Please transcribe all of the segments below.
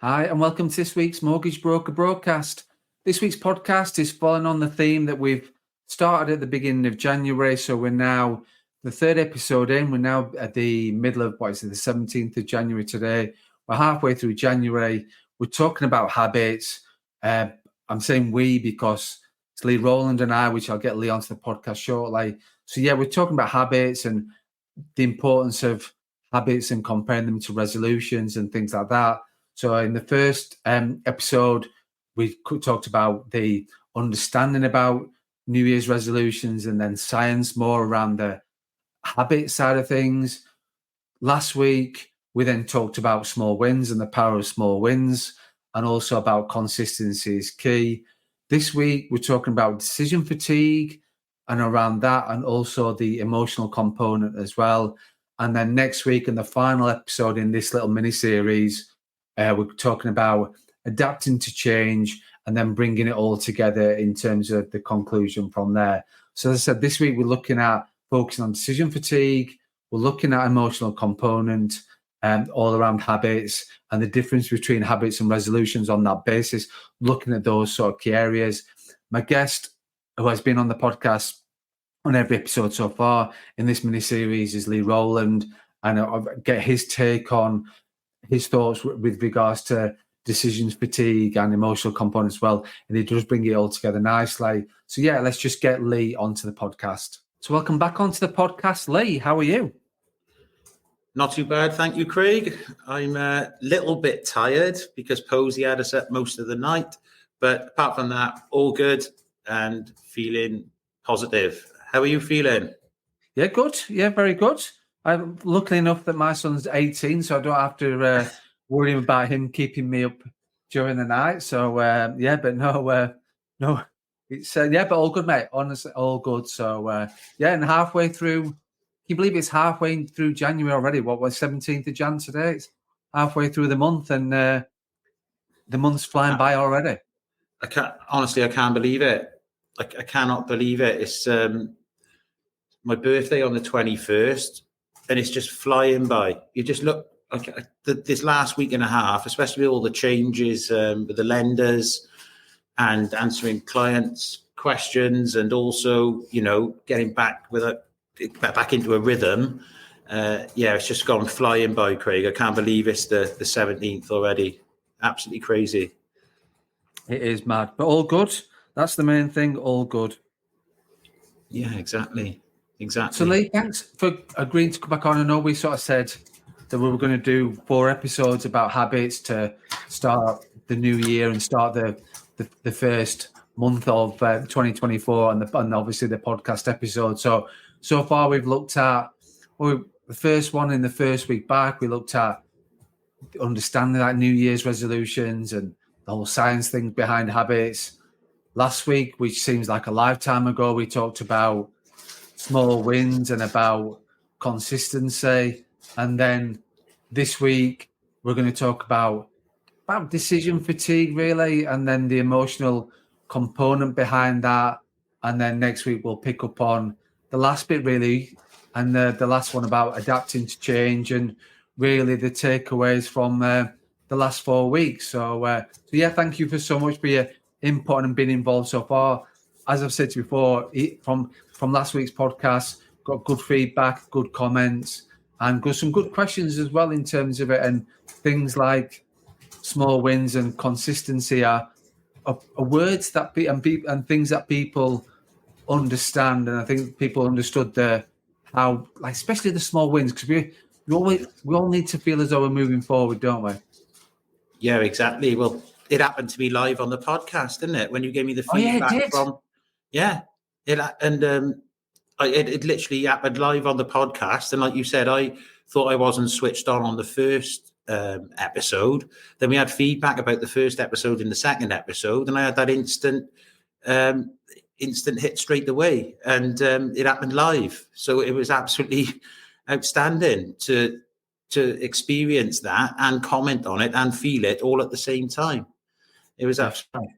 Hi, and welcome to this week's Mortgage Broker Broadcast. This week's podcast is following on the theme that we've started at the beginning of January. So we're now the third episode in. We're now at the middle of, the 17th of January today. We're halfway through January. We're talking about habits. I'm saying we because it's Leigh Rowland and I, which I'll get Leigh onto the podcast shortly. So yeah, we're talking about habits and the importance of habits and comparing them to resolutions and things like that. So in the first episode, we talked about the understanding about New Year's resolutions and then science more around the habit side of things. Last week, we then talked about small wins and the power of small wins, and also about consistency is key. This week, we're talking about decision fatigue and around that, and also the emotional component as well. And then next week, in the final episode in this little mini-series, we're talking about adapting to change and then bringing it all together in terms of the conclusion from there. So as I said, this week we're looking at focusing on decision fatigue. We're looking at emotional component all around habits and the difference between habits and resolutions on that basis, looking at those sort of key areas. My guest, who has been on the podcast on every episode so far in this mini-series, is Leigh Rowland, and I'll get his take on his thoughts with regards to decisions fatigue and emotional components as well, and he does bring it all together nicely. So yeah, let's just get Leigh onto the podcast. So welcome back onto the podcast, Leigh. How are you? Not too bad, thank you, Craig. I'm a little bit tired because Posey had us up most of the night, but apart from that, all good and feeling positive. How are you feeling? Yeah, good. Yeah, very good. I'm lucky enough that my son's 18, so I don't have to worry about him keeping me up during the night. So yeah, but no, it's but all good, mate. Honestly, all good. So yeah, and halfway through. Can you believe it's halfway through January already? What was 17th of Jan today? It's halfway through the month, and the month's flying by already. I can't believe it. I cannot believe it. It's my birthday on the 21st, and it's just flying by. You just look like this last week and a half, especially with all the changes with the lenders and answering clients' questions, and also getting back into a rhythm. It's just gone flying by, Craig. I can't believe it's the 17th already. Absolutely crazy. It is mad, but all good. That's the main thing. All good. Yeah, exactly. So Leigh, thanks for agreeing to come back on. I know we sort of said that we were going to do 4 episodes about habits to start the new year and start the first month of 2024 and obviously the podcast episode. So far we've looked at the first one in the first week back. We looked at understanding that New Year's resolutions and the whole science thing behind habits. Last week, which seems like a lifetime ago, we talked about small wins and about consistency. And then this week, we're going to talk about decision fatigue, really, and then the emotional component behind that. And then next week, we'll pick up on the last bit, really, and the last one about adapting to change and really the takeaways from the last 4 weeks. So yeah, thank you for so much for your input and being involved so far. As I've said to you before, from last week's podcast, got good feedback, good comments, and got some good questions as well in terms of it. And things like small wins and consistency are words that and things that people understand. And I think people understood how, like, especially the small wins, because we all need to feel as though we're moving forward, don't we? Yeah, exactly. Well, it happened to be live on the podcast, didn't it? When you gave me the feedback it literally happened live on the podcast. And like you said, I thought I wasn't switched on the first episode. Then we had feedback about the first episode in the second episode, and I had that instant hit straight away, and it happened live. So it was absolutely outstanding to experience that and comment on it and feel it all at the same time. It was absolutely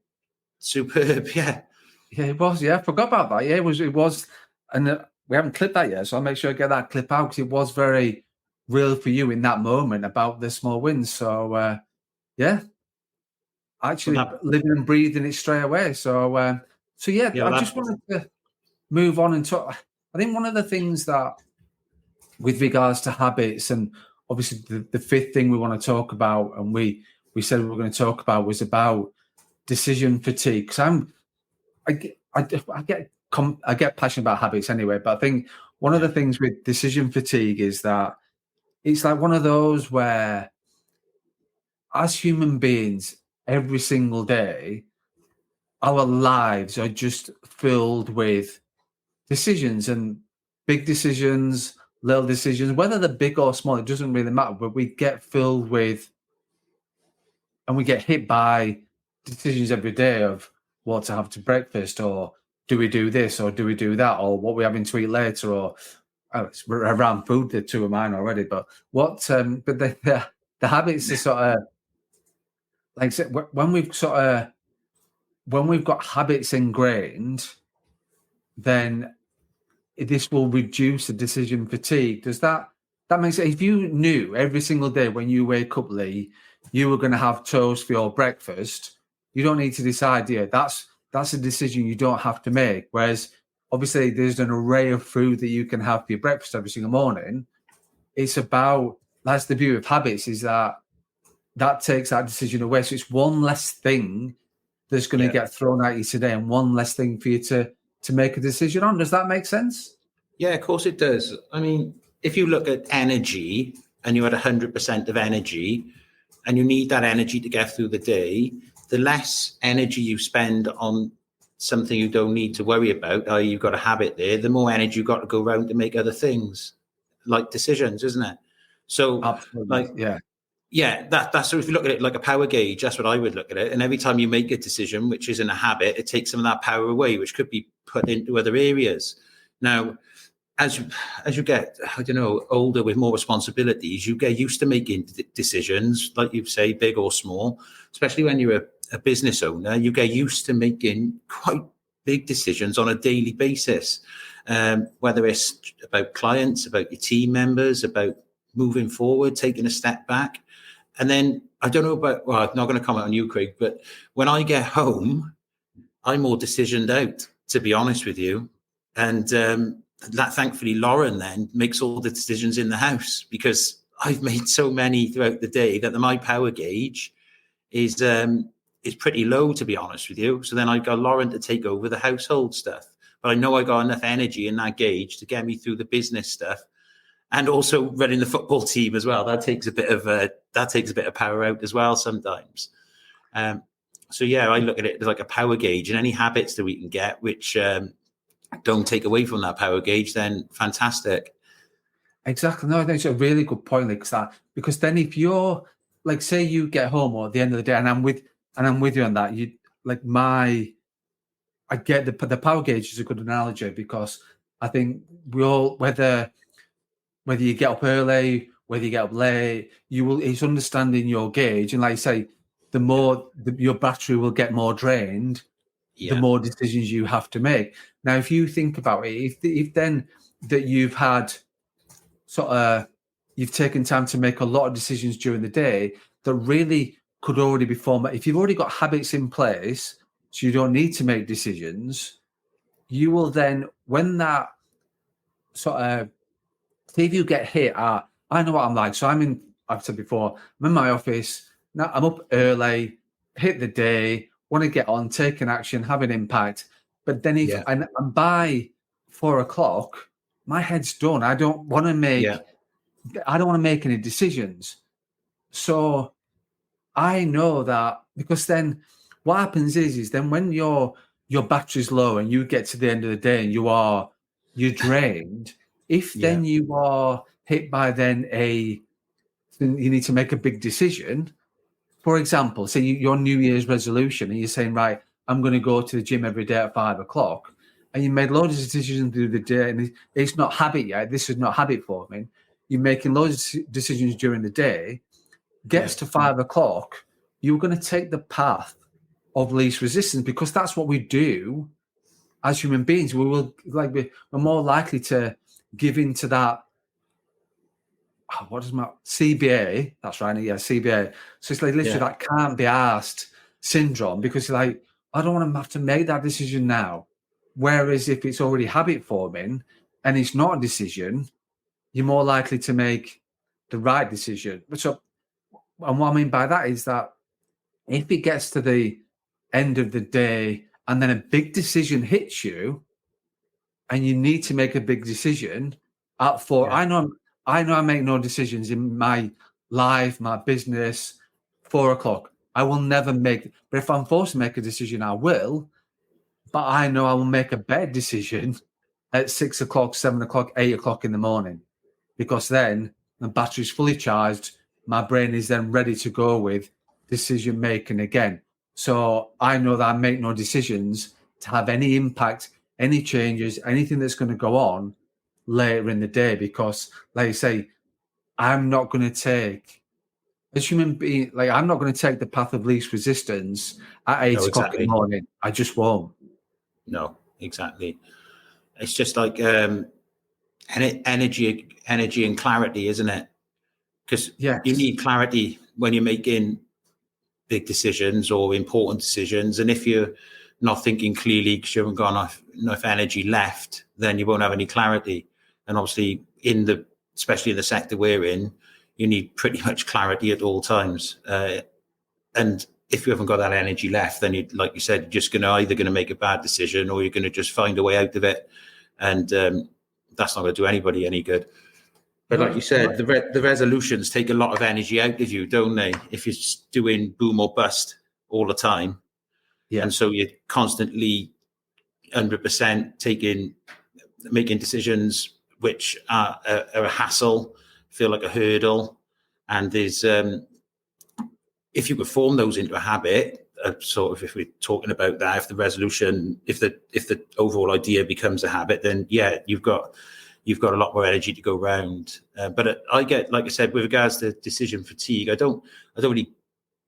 superb. Yeah, it was. Yeah, I forgot about that. Yeah, it was, and we haven't clipped that yet, so I'll make sure I get that clip out because it was very real for you in that moment about the small wins. So yeah, actually living and breathing it straight away. So, yeah, I just wanted to move on and talk. I think one of the things that, with regards to habits, and obviously the fifth thing we want to talk about, and we said we were going to talk about, was about decision fatigue. Because I get passionate about habits anyway, but I think one of the things with decision fatigue is that it's like one of those where, as human beings, every single day, our lives are just filled with decisions, and big decisions, little decisions, whether they're big or small, it doesn't really matter. But we get filled with, and we get hit by decisions every day of what to have to breakfast, or do we do this, or do we do that, or what we're having to eat later, or it's around food. The two of mine already, but what? But the habits are sort of like I said, when we've got habits ingrained, then this will reduce the decision fatigue. Does that make sense? If you knew every single day when you wake up, Leigh, you were going to have toast for your breakfast, you don't need to decide. Yeah, that's a decision you don't have to make. Whereas obviously there's an array of food that you can have for your breakfast every single morning. It's about, that's the beauty of habits, is that takes that decision away. So it's one less thing that's going to get thrown at you today, and one less thing for you to make a decision on. Does that make sense? Yeah, of course it does. I mean, if you look at energy and you're at 100% of energy and you need that energy to get through the day, the less energy you spend on something you don't need to worry about, i.e. you've got a habit there, the more energy you've got to go around to make other things, like decisions, isn't it? So, absolutely, that's, so if you look at it like a power gauge, that's what I would look at it. And every time you make a decision, which isn't a habit, it takes some of that power away, which could be put into other areas. Now, as you get, I don't know, older with more responsibilities, you get used to making decisions, like you say, big or small. Especially when you're a business owner, you get used to making quite big decisions on a daily basis, whether it's about clients, about your team members, about moving forward, taking a step back. And then I don't know about, well, I'm not going to comment on you, Craig, but when I get home, I'm more decisioned out, to be honest with you. And that, thankfully, Lauren then makes all the decisions in the house, because I've made so many throughout the day that my power gauge is pretty low, to be honest with you. So then I got Lauren to take over the household stuff. But I know I got enough energy in that gauge to get me through the business stuff, and also running the football team as well. That takes a bit of power out as well sometimes. So yeah, I look at it as like a power gauge, and any habits that we can get which don't take away from that power gauge, then fantastic. Exactly. No, that's a really good point, because then if you're, like, say you get home, or at the end of the day, and I'm with you on that, you like I get the power gauge is a good analogy, because I think we all, whether you get up early, whether you get up late, it's understanding your gauge, and like you say, the more your battery will get more drained, the more decisions you have to make. Now, if you think about it, if then that you've had you've taken time to make a lot of decisions during the day that really could already be formed. If you've already got habits in place, so you don't need to make decisions, you will then, when that see if you get hit at, I know what I'm like. So I've said before, I'm in my office, now I'm up early, hit the day, want to get on, take an action, have an impact. But then and by 4:00, my head's done. I don't want to make any decisions. So I know that, because then what happens is then when your battery's low and you get to the end of the day and you're drained, if then you are hit by then you need to make a big decision. For example, say your New Year's resolution, and you're saying, right, I'm going to go to the gym every day at 5:00, and you made loads of decisions through the day, and it's not habit yet. This is not habit forming. You're making loads of decisions during the day. Gets to 5:00, you're going to take the path of least resistance, because that's what we do as human beings. We will we're more likely to give into that. What is my CBA? That's right. Yeah, CBA. So it's like literally that can't be asked. syndrome, because you're like, I don't want to have to make that decision now. Whereas if it's already habit forming and it's not a decision, you're more likely to make the right decision. So, and what I mean by that is that if it gets to the end of the day and then a big decision hits you and you need to make a big decision at 4, Yeah. I know I make no decisions in my life, my business, 4:00. I will never make, but if I'm forced to make a decision, I will. But I know I will make a better decision at 6:00, 7:00, 8:00 in the morning, because then the battery's fully charged. My brain is then ready to go with decision making again. So I know that I make no decisions to have any impact, any changes, anything that's going to go on later in the day, because, like you say, I'm not going to take, as human being, like I'm not going to take the path of least resistance at 8 No, o'clock in the exactly. morning. I just won't. No, exactly. It's just like energy and clarity, isn't it? Because Yes. you need clarity when you're making big decisions or important decisions. And if you're not thinking clearly because you haven't got enough energy left, then you won't have any clarity. And obviously, especially in the sector we're in, you need pretty much clarity at all times. And if you haven't got that energy left, then like you said, you're just either going to make a bad decision or you're going to just find a way out of it. And that's not going to do anybody any good. But like you said, the resolutions take a lot of energy out of you, don't they? If you're just doing boom or bust all the time. Yeah. And so you're constantly 100% making decisions which are a hassle, feel like a hurdle. And there's, if you could form those into a habit, sort of, if we're talking about that, if the overall idea becomes a habit, then yeah, you've got a lot more energy to go around. But I get, like I said, with regards to decision fatigue, I don't really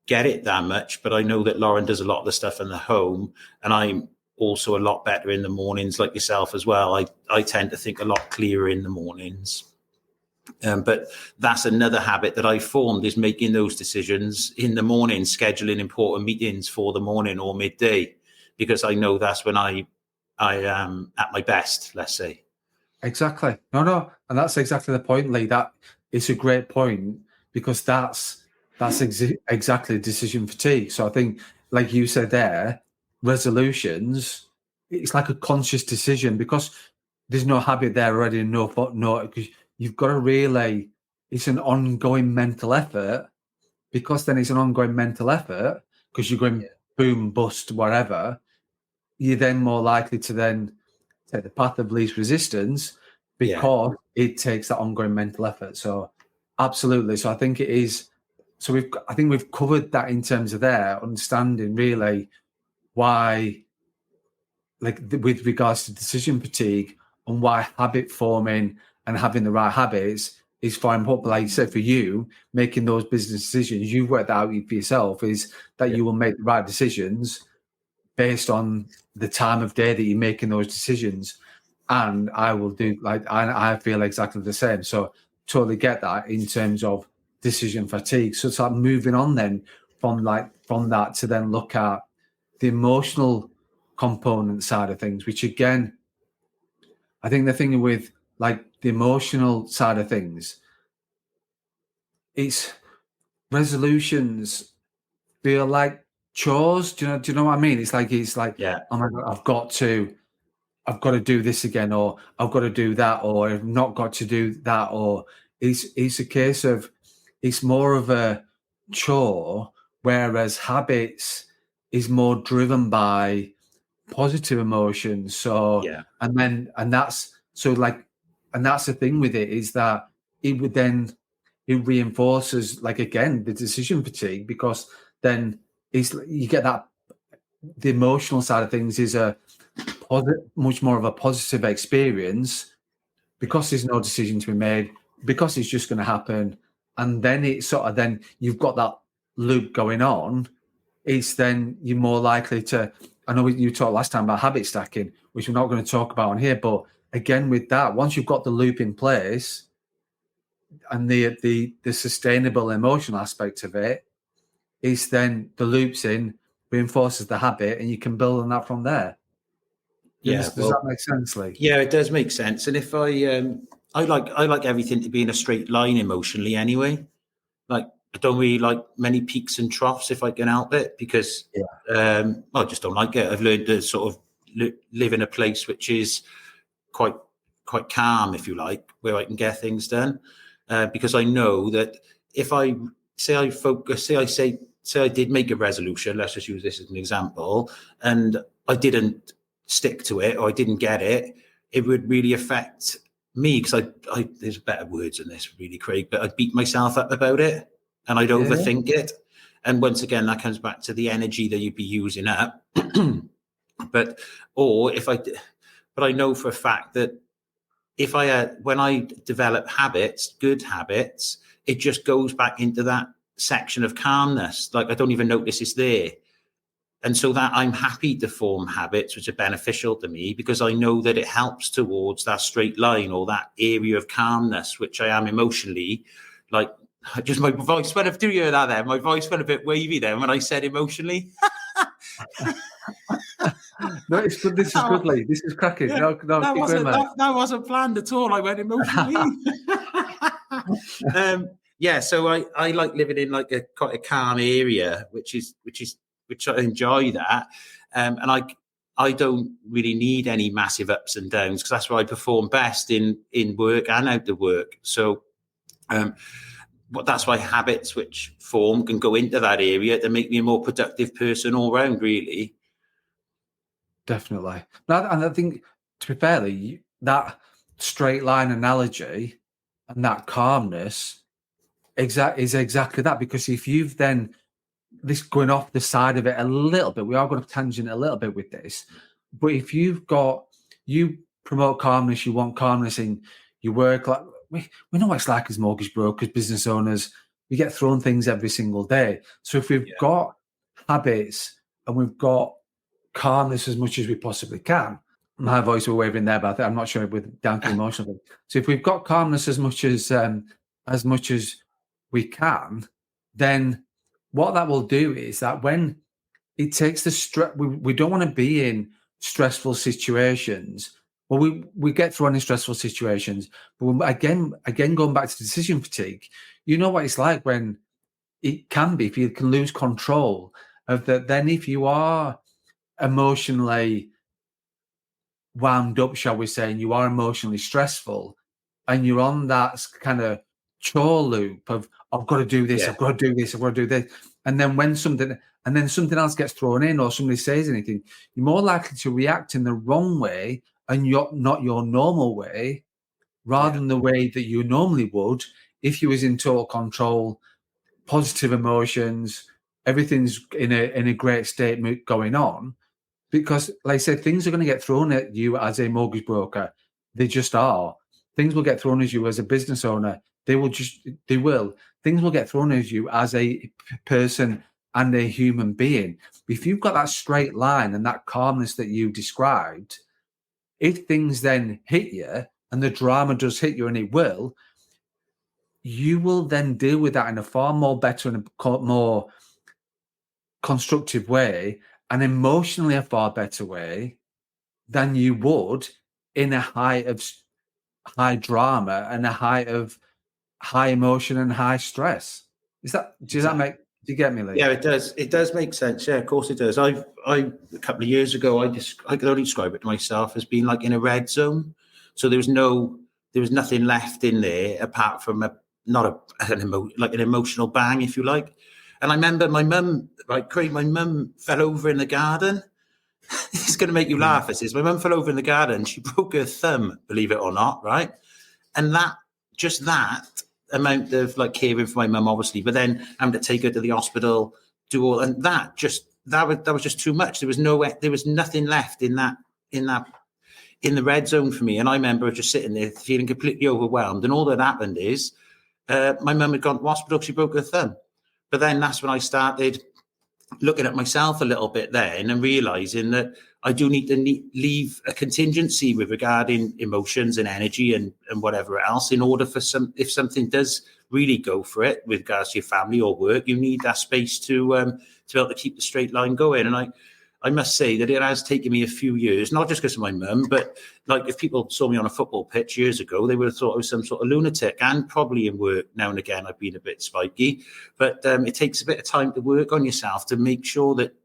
get it that much, but I know that Lauren does a lot of the stuff in the home, and I'm also a lot better in the mornings, like yourself as well. I tend to think a lot clearer in the mornings. But that's another habit that I formed, is making those decisions in the morning, scheduling important meetings for the morning or midday, because I know that's when I am at my best, let's say. Exactly. No, and that's exactly the point, Lee. That is a great point, because that's exactly decision fatigue. So I think, like you said there, resolutions, it's like a conscious decision, because there's no habit there already, no, because you've got to really, it's an ongoing mental effort, because then it's an ongoing mental effort, because you're going boom, bust, whatever, you're then more likely to then take the path of least resistance, because it takes that ongoing mental effort. So absolutely. So I think it is. So I think we've covered that in terms of their understanding really why, like with regards to decision fatigue, and why habit forming and having the right habits is far important. Like you said, for you, making those business decisions, you've worked out for yourself, is that you will make the right decisions based on the time of day that you're making those decisions. And I will do, like, I feel exactly the same. So totally get that in terms of decision fatigue. So it's like moving on then from that to then look at the emotional component side of things, which again, I think the thing with like the emotional side of things, it's resolutions feel like chores. Do you know what I mean? It's like oh my God, I've got to do this again, or I've got to do that, or I've not got to do that, or it's a case of, it's more of a chore, whereas habits is more driven by positive emotions. So and that's the thing with it, is that it reinforces, like, again, the decision fatigue, because then you get that the emotional side of things is a much more of a positive experience, because there's no decision to be made, because it's just going to happen. And then it's sort of, then you've got that loop going on. It's then you're more likely to, I know you talked last time about habit stacking, which we're not going to talk about on here, but again, with that, once you've got the loop in place and the sustainable emotional aspect of it, is then the loop's in, reinforces the habit, and you can build on that from there. Does that make sense, Lee? Yeah, it does make sense. And if I like everything to be in a straight line emotionally anyway. Like, I don't really like many peaks and troughs if I can help it, because I just don't like it. I've learned to sort of live in a place which is quite calm, if you like, where I can get things done. Because I know that if I say I did make a resolution, let's just use this as an example, and I didn't stick to it, or I didn't get it, it would really affect me, because I there's better words than this, really, Craig, but I'd beat myself up about it, and I'd overthink it. And once again, that comes back to the energy that you'd be using up. But I know for a fact that when I develop habits, good habits, it just goes back into that section of calmness. Like, I don't even notice it's there. And so that I'm happy to form habits which are beneficial to me, because I know that it helps towards that straight line, or that area of calmness, which I am emotionally. Like, just my voice went, do you hear that there? My voice went a bit wavy there when I said emotionally. No, it's good. This is good, Lee. This is cracking. Yeah, No, that wasn't planned at all. I went emotionally. So I like living in like quite a calm area, which I enjoy that. And I don't really need any massive ups and downs, because that's where I perform best in work and out of work. So that's why habits which form can go into that area to make me a more productive person all round, really. Definitely. And I think, to be fair, that straight line analogy and that calmness is exactly that. Because if you've then, this going off the side of it a little bit, we are going to tangent a little bit with this, but if you promote calmness, you want calmness in your work. Like, we know what it's like as mortgage brokers, business owners. We get thrown things every single day. So if we've got habits and we've got calmness as much as we possibly can, my voice will waving there, but I'm not sure with down to emotional. So if we've got calmness as much as we can, then what that will do is that when it takes the stress, we don't want to be in stressful situations. Well, we get through any stressful situations, but again, going back to decision fatigue, you know what it's like when it can be, if you can lose control of that. Then if you are emotionally wound up, shall we say, and you are emotionally stressful, and you're on that kind of chore loop of, I've got to do this, I've got to do this, I've got to do this. And then when something else gets thrown in, or somebody says anything, you're more likely to react in the wrong way, and not your normal way, rather than the way that you normally would if you was in total control, positive emotions, everything's in a great state going on. Because, like I said, things are going to get thrown at you as a mortgage broker. They just are. Things will get thrown at you as a business owner. They will. Things will get thrown at you as a person and a human being. If you've got that straight line and that calmness that you described, if things then hit you, and the drama does hit you, and it will, you will then deal with that in a far more better and a more constructive way, and emotionally a far better way than you would in a height of high drama and a height of high emotion and high stress. Do you get me, Lee? Yeah, it does. It does make sense. Yeah, of course it does. I a couple of years ago, I could only describe it to myself as being like in a red zone. So there was nothing left in there apart from an emotional bang, if you like. And I remember my mum, right, Craig, my mum fell over in the garden. It's going to make you laugh. This is, my mum fell over in the garden. She broke her thumb, believe it or not, right? And that amount of like caring for my mum, obviously, but then having to take her to the hospital, do all, and that was just too much. There was nothing left in the red zone for me. And I remember just sitting there feeling completely overwhelmed. And all that happened is my mum had gone to the hospital. She broke her thumb. But then that's when I started looking at myself a little bit then and realizing that I do need to leave a contingency with regarding emotions and energy and whatever else in order for if something does really go for it with regards to your family or work, you need that space to be able to keep the straight line going. And I must say that it has taken me a few years, not just because of my mum, but like if people saw me on a football pitch years ago, they would have thought I was some sort of lunatic. And probably in work now and again, I've been a bit spiky. But it takes a bit of time to work on yourself to make sure that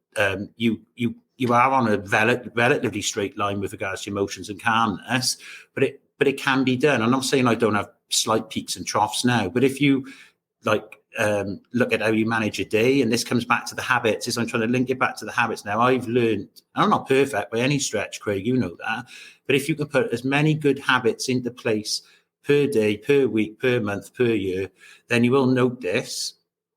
you are on a relatively straight line with regards to emotions and calmness. But it can be done. I'm not saying I don't have slight peaks and troughs now, but if you look at how you manage your day, and this comes back to the habits, I'm trying to link it back to the habits now. I've learned, I'm not perfect by any stretch, Craig, you know that, but if you can put as many good habits into place per day, per week, per month, per year, then you will notice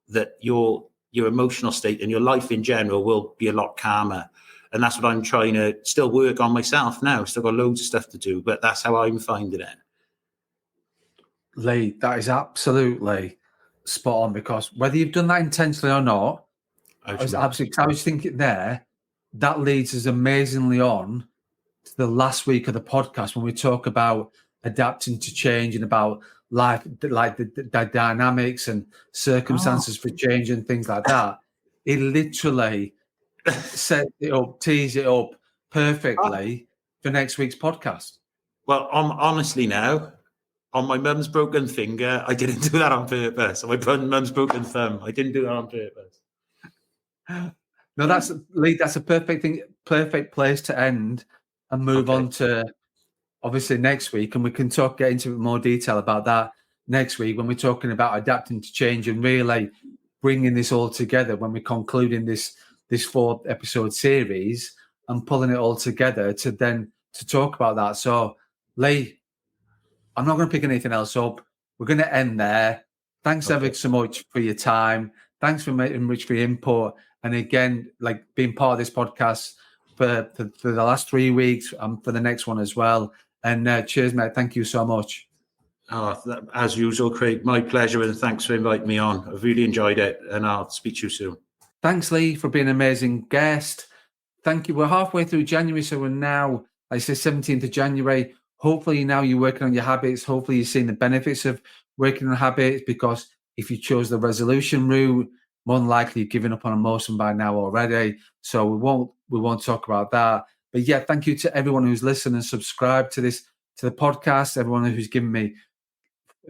that your emotional state and your life in general will be a lot calmer. And that's what I'm trying to still work on myself now. Still got loads of stuff to do, but that's how I'm finding it. Leigh, that is absolutely spot on, because whether you've done that intentionally or not, I was thinking there, that leads us amazingly on to the last week of the podcast when we talk about adapting to change and about life, like the dynamics and circumstances for change and things like that. It literally set it up, tease it up perfectly for next week's podcast. Well, honestly now, on my mum's broken finger, I didn't do that on purpose. On my mum's broken thumb, I didn't do that on purpose. No, that's a perfect place to end and move on to obviously next week, and we can get into more detail about that next week when we're talking about adapting to change and really bringing this all together when we're concluding this 4 episode series and pulling it all together to talk about that. So, Leigh, I'm not going to pick anything else up. We're going to end there. Thanks ever so much for your time. Thanks for much for your input. And again, like being part of this podcast for the last 3 weeks and for the next one as well. And cheers, mate. Thank you so much. As usual, Craig, my pleasure. And thanks for inviting me on. I've really enjoyed it. And I'll speak to you soon. Thanks, Leigh, for being an amazing guest. Thank you. We're halfway through January. So we're now, like I say, 17th of January. Hopefully now you're working on your habits. Hopefully you're seeing the benefits of working on habits, because if you chose the resolution route, more than likely you've given up on emotion by now already. So we won't talk about that. But yeah, thank you to everyone who's listened and subscribed to the podcast, everyone who's given me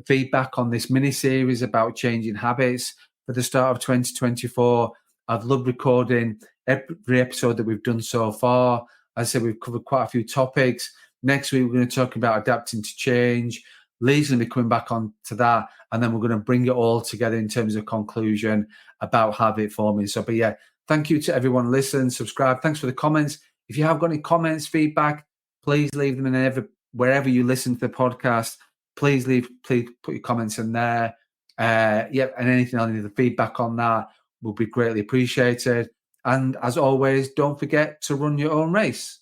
feedback on this mini series about changing habits for the start of 2024. I've loved recording every episode that we've done so far. As I said, we've covered quite a few topics. Next week, we're going to talk about adapting to change. Leigh's going to be coming back on to that. And then we're going to bring it all together in terms of conclusion about habit forming. So, but yeah, thank you to everyone who listened, subscribe. Thanks for the comments. If you have got any comments, feedback, please leave them in wherever you listen to the podcast. Please put your comments in there. And anything on the feedback on that will be greatly appreciated. And as always, don't forget to run your own race.